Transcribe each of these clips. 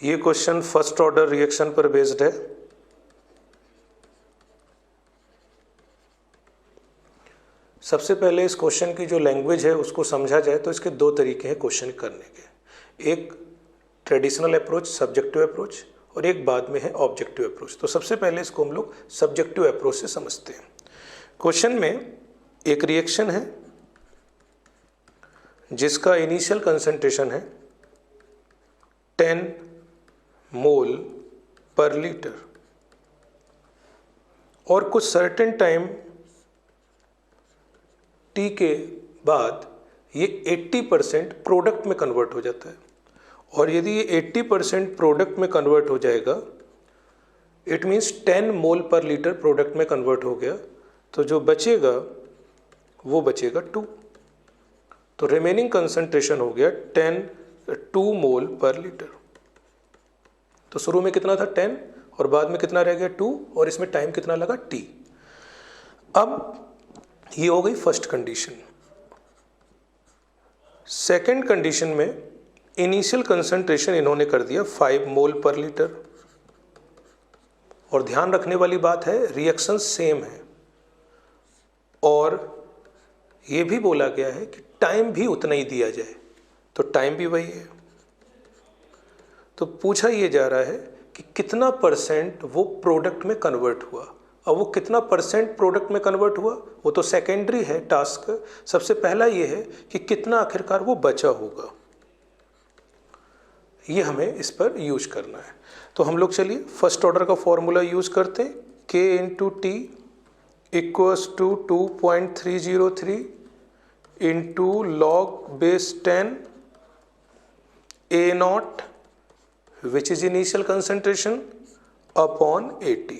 ये question first order reaction पर based है। सबसे पहले इस क्वेश्चन की जो लैंग्वेज है उसको समझा जाए तो इसके दो तरीके हैं क्वेश्चन करने के। एक ट्रेडिशनल अप्रोच, सब्जेक्टिव अप्रोच, और एक बाद में है ऑब्जेक्टिव अप्रोच। तो सबसे पहले इसको हम लोग सब्जेक्टिव अप्रोच से समझते हैं। क्वेश्चन में एक रिएक्शन है जिसका इनिशियल कंसंट्रेशन है 10 मोल पर लीटर और कुछ सर्टेन टाइम टी के बाद ये 80% प्रोडक्ट में कन्वर्ट हो जाता है। और यदि ये 80% प्रोडक्ट में कन्वर्ट हो जाएगा, इट मीन्स 10 मोल पर लीटर प्रोडक्ट में कन्वर्ट हो गया, तो जो बचेगा वो बचेगा 2। तो रिमेनिंग कंसंट्रेशन हो गया 2 मोल पर लीटर। तो शुरू में कितना था 10 और बाद में कितना रह गया 2, और इसमें टाइम कितना लगा t। अब ये हो गई फर्स्ट कंडीशन। सेकंड कंडीशन में इनिशियल कंसंट्रेशन इन्होंने कर दिया 5 मोल पर लीटर, और ध्यान रखने वाली बात है रिएक्शन सेम है, और ये भी बोला गया है कि टाइम भी उतना ही दिया जाए, तो टाइम भी वही है। तो पूछा ये जा रहा है कि कितना परसेंट वो प्रोडक्ट में कन्वर्ट हुआ। अब वो कितना परसेंट प्रोडक्ट में कन्वर्ट हुआ वो तो सेकेंडरी है टास्क। सबसे पहला ये है कि कितना आखिरकार वो बचा होगा, ये हमें इस पर यूज करना है। तो हम लोग चलिए फर्स्ट ऑर्डर का फॉर्मूला यूज करते हैं। K into t equals to 2.303 into log base 10 A not which is initial concentration upon 80।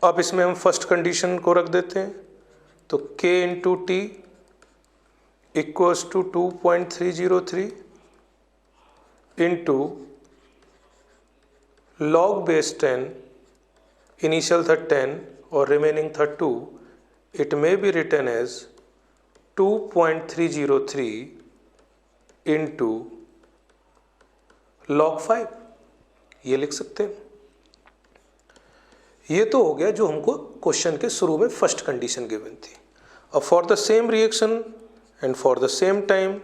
अब इसमें हम फर्स्ट कंडीशन को रख देते हैं, तो K into t equals to 2.303 into log base 10, initial था 10 और रिमेनिंग था 2, it may be written as 2.303 into log 5, ये लिख सकते हैं। ये तो हो गया जो हमको क्वेश्चन के शुरू में फर्स्ट कंडीशन गिवन थी। अब for the same reaction and for the same time,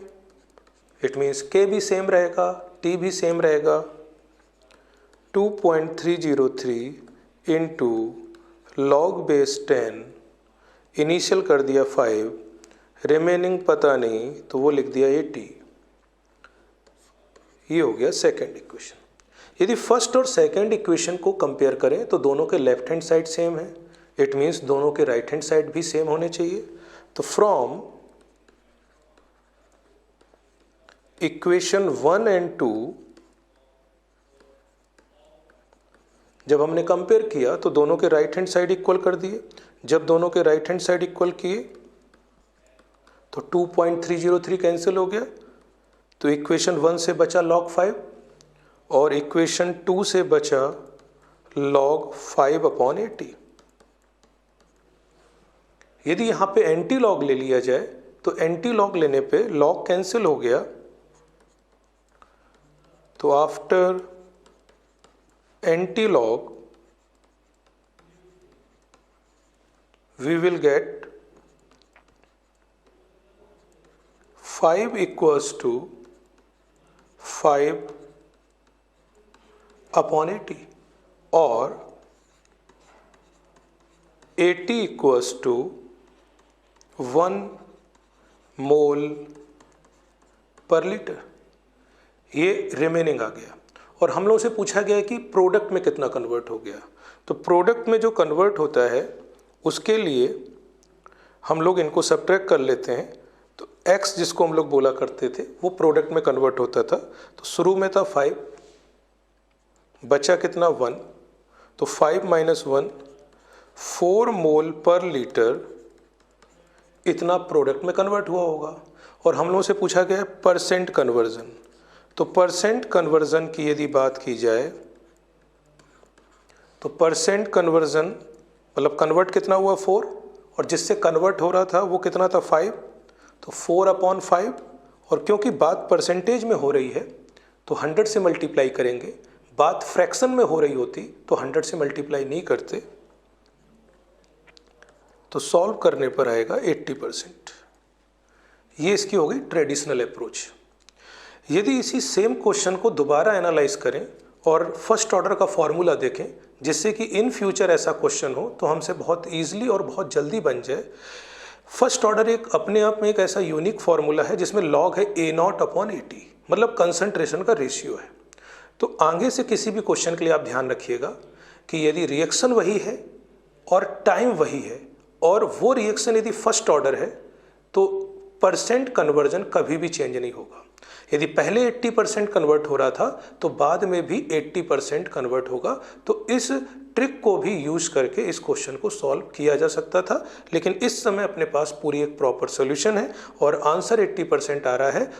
it means K भी सेम रहेगा, T भी सेम रहेगा। 2.303 इंटू लॉग बेस 10, इनिशियल कर दिया 5, रिमेनिंग पता नहीं तो वो लिख दिया 80। ये हो गया सेकेंड इक्वेशन। यदि फर्स्ट और सेकेंड इक्वेशन को कंपेयर करें तो दोनों के लेफ्ट हैंड साइड सेम है, इट मीन्स दोनों के राइट हैंड साइड भी सेम होने चाहिए। तो फ्रॉम इक्वेशन 1 एंड 2 जब हमने कंपेयर किया तो दोनों के राइट हैंड साइड इक्वल कर दिए। जब दोनों के राइट हैंड साइड इक्वल किए तो 2.303 कैंसिल हो गया, तो इक्वेशन 1 से बचा log 5 और इक्वेशन 2 से बचा log 5 अपॉन 80। यदि यहां पे एंटी लॉग ले लिया जाए तो एंटी लॉग लेने पे log कैंसिल हो गया, तो after anti-log we will get 5 equals to 5 upon 80 और 80 equals to 1 मोल पर लीटर। ये रिमेनिंग आ गया। और हम लोग से पूछा गया कि प्रोडक्ट में कितना कन्वर्ट हो गया। तो प्रोडक्ट में जो कन्वर्ट होता है उसके लिए हम लोग इनको सब्ट्रैक्ट कर लेते हैं। तो x जिसको हम लोग बोला करते थे वो प्रोडक्ट में कन्वर्ट होता था। तो शुरू में था 5, बचा कितना 1, तो 5 माइनस 1 4 मोल पर लीटर इतना प्रोडक्ट में कन्वर्ट हुआ होगा। और हम लोगों से पूछा गया है परसेंट कन्वर्जन। तो परसेंट कन्वर्जन की यदि बात की जाए तो परसेंट कन्वर्जन मतलब कन्वर्ट कितना हुआ 4, और जिससे कन्वर्ट हो रहा था वो कितना था 5, तो 4 अपॉन 5। और क्योंकि बात परसेंटेज में हो रही है तो 100 से मल्टीप्लाई करेंगे, बात फ्रैक्शन में हो रही होती तो 100 से मल्टीप्लाई नहीं करते, तो सॉल्व करने पर आएगा 80%। ये इसकी हो गई ट्रेडिशनल अप्रोच। यदि इसी सेम क्वेश्चन को दोबारा एनालाइज करें और फर्स्ट ऑर्डर का फॉर्मूला देखें, जिससे कि इन फ्यूचर ऐसा क्वेश्चन हो तो हमसे बहुत ईजिली और बहुत जल्दी बन जाए। फर्स्ट ऑर्डर एक अपने आप में एक ऐसा यूनिक फॉर्मूला है जिसमें लॉग है A0/80, मतलब कंसंट्रेशन का रेशियो है। तो आगे से किसी भी क्वेश्चन के लिए आप ध्यान रखिएगा कि यदि रिएक्शन वही है और टाइम वही है और वो रिएक्शन यदि फर्स्ट ऑर्डर है तो परसेंट कन्वर्जन कभी भी चेंज नहीं होगा। यदि पहले 80% कन्वर्ट हो रहा था तो बाद में भी 80% कन्वर्ट होगा। तो इस ट्रिक को भी यूज करके इस क्वेश्चन को सॉल्व किया जा सकता था, लेकिन इस समय अपने पास पूरी एक प्रॉपर सॉल्यूशन है और आंसर 80% आ रहा है।